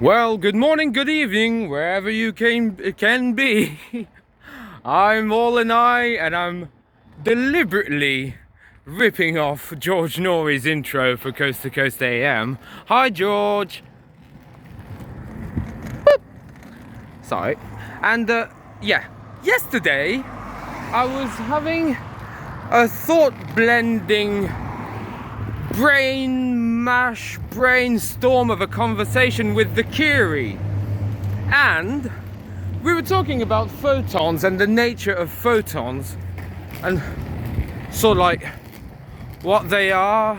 Well, good morning, good evening, wherever you can be. I'm All and I'm deliberately ripping off George Norrie's intro for Coast to Coast AM. Hi, George. Boop. Sorry. And yeah, yesterday I was having a thought-blending brainstorm of a conversation with the Kiri, and we were talking about photons and the nature of photons and sort of like what they are,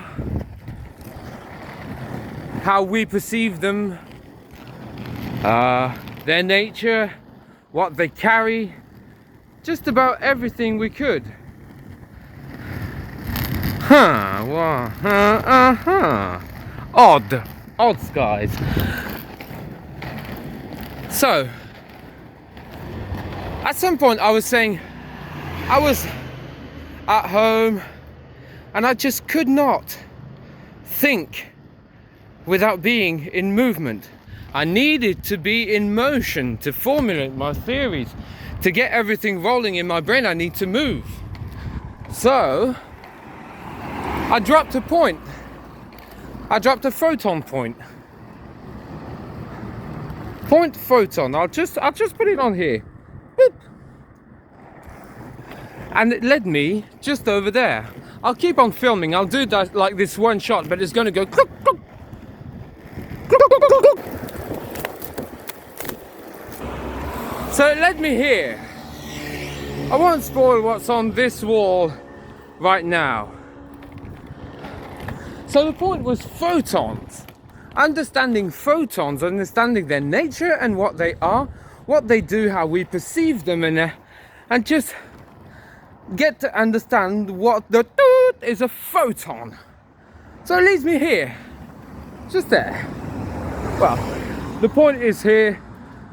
how we perceive them, their nature, what they carry, just about everything we could. Odd skies. So, at some point I was saying I was at home and I just could not think without being in movement. I needed to be in motion to formulate my theories, to get everything rolling in my brain. I need to move. So I dropped a point. I dropped a photon point. Point photon. I'll just put it on here. Boop. And it led me just over there. I'll keep on filming. I'll do that like this one shot, but it's going to go clook, clook, clook, clook, clook, clook. So it led me here. I won't spoil what's on this wall right now. So the point was photons. Understanding photons, understanding their nature and what they are, what they do, how we perceive them, and just get to understand what the is a photon. So it leads me here, just there. Well, the point is here,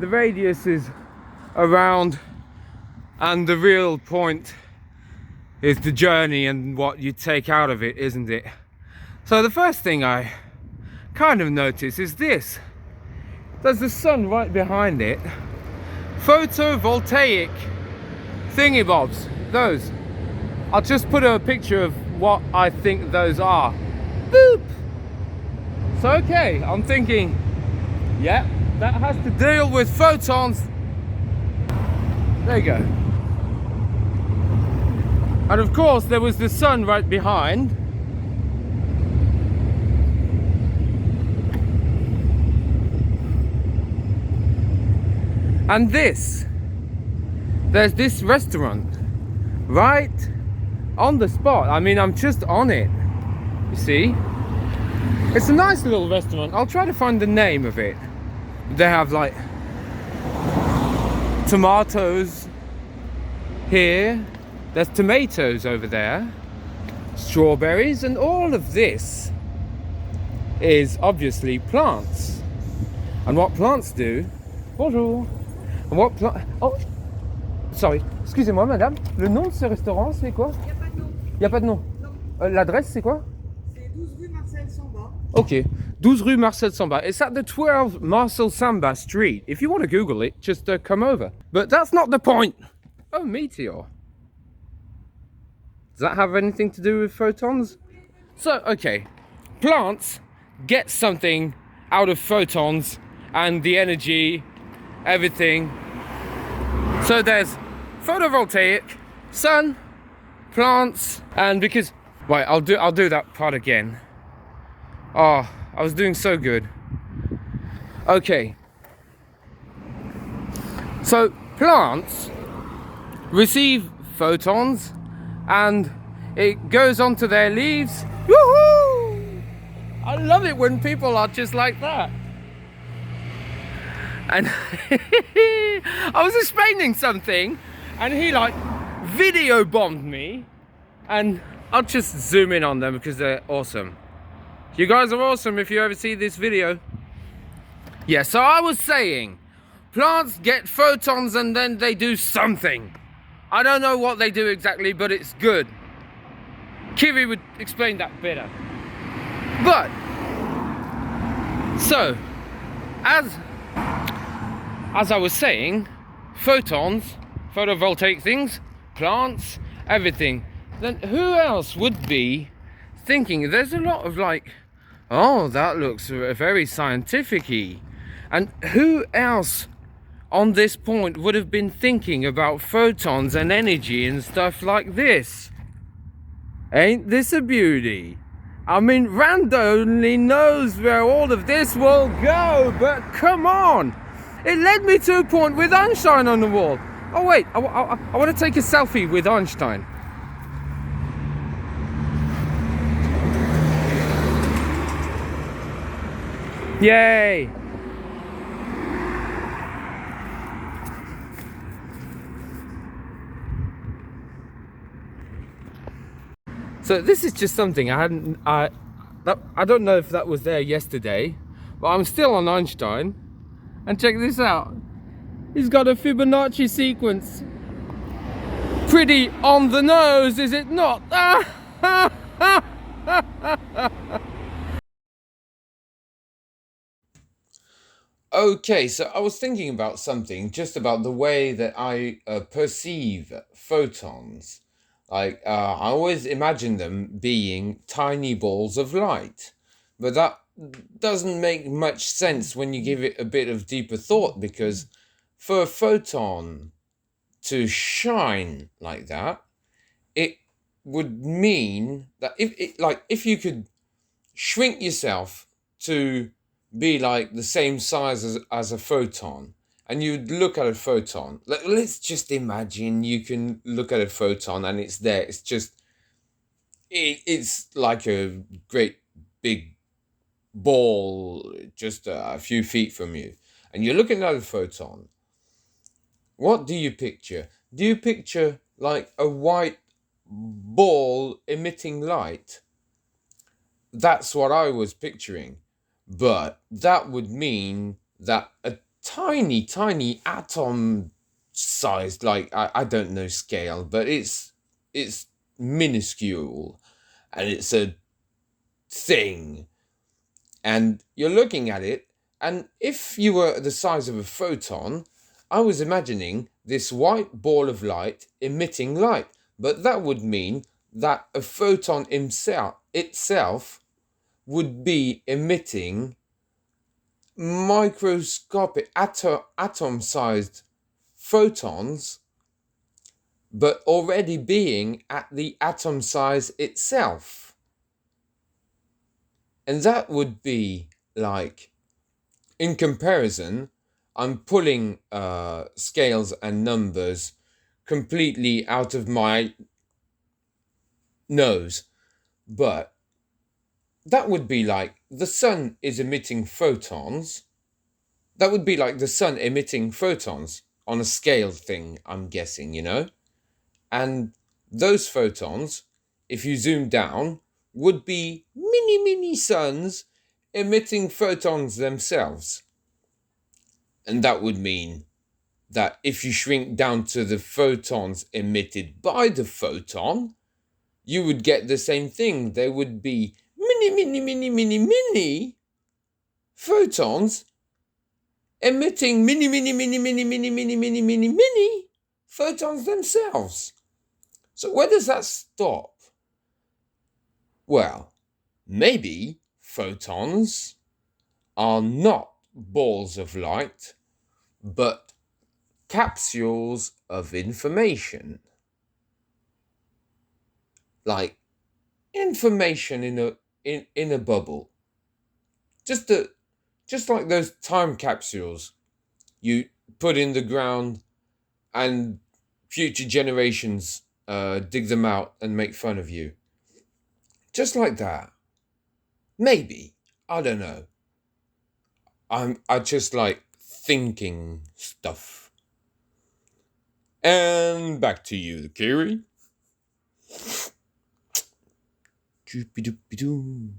the radius is around, and the real point is the journey and what you take out of it, isn't it? So the first thing I kind of notice is this. There's the sun right behind it. Photovoltaic thingy-bobs, those. I'll just put a picture of what I think those are. Boop! So okay, I'm thinking, yeah, that has to deal with photons. There you go. And of course there was the sun right behind. And there's this restaurant right on the spot. I mean, I'm just on it. You see? It's a nice little restaurant. I'll try to find the name of it. They have like tomatoes here. There's tomatoes over there. Strawberries, and all of this is obviously plants. And what plants do? Bonjour. And what plant? Oh, sorry. Excusez-moi, madame. Le nom de ce restaurant, c'est quoi? Il n'y a pas de nom. Il n'y a pas de nom. L'adresse, c'est quoi? C'est 12 rue Marcel Samba. Okay, 12 rue Marcel Samba. It's at the 12 Marcel Samba Street. If you want to Google it, just come over. But that's not the point. Oh, meteor. Does that have anything to do with photons? So, okay, plants get something out of photons and the energy, everything. So there's photovoltaic, sun, plants, and because wait, I'll do that part again. Oh, I was doing so good. Okay. So plants receive photons and it goes onto their leaves. Woohoo! I love it when people are just like that. And I was explaining something and he like video bombed me, and I'll just zoom in on them because they're awesome. You guys are awesome if you ever see this video. Yeah, so I was saying plants get photons and then they do something. I don't know what they do exactly, but it's good. Kiri would explain that better. But so as I was saying, photons, photovoltaic things, plants, everything, then who else would be thinking? There's a lot of like, oh, that looks very scientific-y. And who else on this point would have been thinking about photons and energy and stuff like this? Ain't this a beauty? I mean, Rando only knows where all of this will go, but come on! It led me to a point with Einstein on the wall. Oh wait, I want to take a selfie with Einstein. Yay! So this is just something I don't know if that was there yesterday, but I'm still on Einstein. And check this out. He's got a Fibonacci sequence. Pretty on the nose, is it not? Okay, so I was thinking about something, just about the way that I perceive photons. Like, I always imagine them being tiny balls of light, but that doesn't make much sense when you give it a bit of deeper thought, because for a photon to shine like that, it would mean that if you could shrink yourself to be like the same size as a photon, and you'd look at a photon, let's just imagine you can look at a photon and it's there, it's just it's like a great big ball just a few feet from you, and you're looking at a photon. What do you picture? Do you picture like a white ball emitting light? That's what I was picturing. But that would mean that a tiny atom sized, like I don't know scale, but it's minuscule, and it's a thing, and you're looking at it, and if you were the size of a photon, I was imagining this white ball of light emitting light, but that would mean that a photon itself would be emitting microscopic atom-sized photons, but already being at the atom size itself. And that would be like, in comparison, I'm pulling scales and numbers completely out of my nose, but that would be like the sun is emitting photons. That would be like the sun emitting photons on a scale thing, I'm guessing, you know? And those photons, if you zoom down, would be mini suns emitting photons themselves. And that would mean that if you shrink down to the photons emitted by the photon, you would get the same thing. There would be mini photons emitting mini photons themselves. So where does that stop? Well, maybe photons are not balls of light, but capsules of information. Like information in a bubble. Just like those time capsules you put in the ground and future generations dig them out and make fun of you. Just like that. Maybe. I don't know. I just like thinking stuff. And back to you, Kiri. Doopy doopy doo.